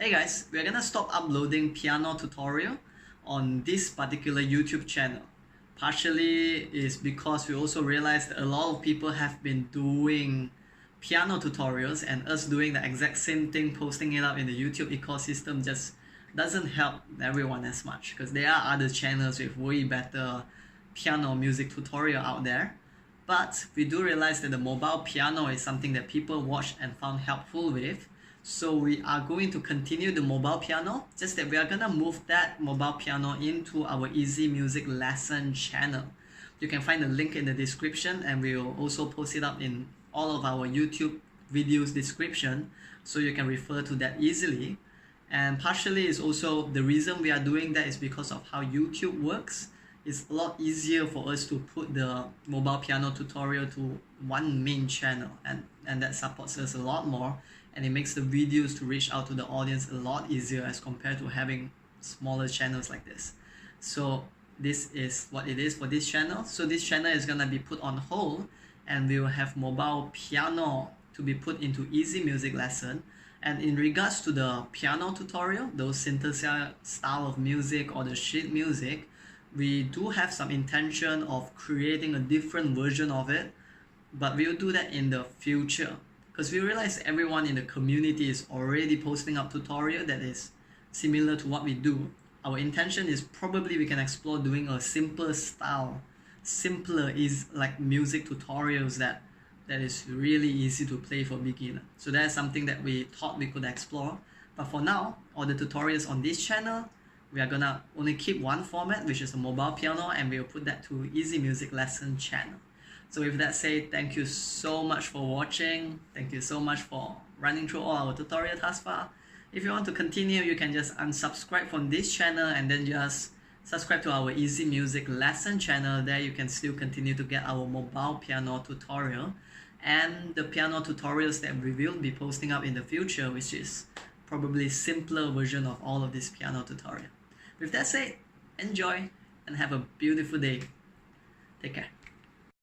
Hey guys, we're gonna stop uploading piano tutorial on this particular YouTube channel. Partially is because we also realized that a lot of people have been doing piano tutorials, and us doing the exact same thing, posting it up in the YouTube ecosystem, just doesn't help everyone as much, because there are other channels with way better piano music tutorial out there. But we do realize that the mobile piano is something that people watched and found helpful with. So we are going to continue the mobile piano, just that we are gonna move that mobile piano into our Easy Music Lesson channel. You can find the link in the description, and we will also post it up in all of our YouTube videos description, so you can refer to that easily. And partially is also the reason we are doing that is because of how YouTube works. It's a lot easier for us to put the mobile piano tutorial to one main channel, and that supports us a lot more, and it makes the videos to reach out to the audience a lot easier as compared to having smaller channels like this. So this is what it is for this channel. So this channel is gonna be put on hold, and we will have mobile piano to be put into Easy Music Lesson. And in regards to the piano tutorial, those synthesizer style of music or the sheet music, we do have some intention of creating a different version of it, but we'll do that in the future, because we realize everyone in the community is already posting up tutorial that is similar to what we do. Our intention is probably we can explore doing a simpler style, simpler is like music tutorials that is really easy to play for beginner. So that's something that we thought we could explore. But for now, all the tutorials on this channel, we are gonna only keep one format, which is a mobile piano, and we'll put that to Easy Music Lesson channel. So with that said, thank you so much for watching. Thank you so much for running through all our tutorial thus far. If you want to continue, you can just unsubscribe from this channel and then just subscribe to our Easy Music Lesson channel. There you can still continue to get our mobile piano tutorial and the piano tutorials that we will be posting up in the future, which is probably simpler version of all of this piano tutorial. With that said, enjoy and have a beautiful day. Take care.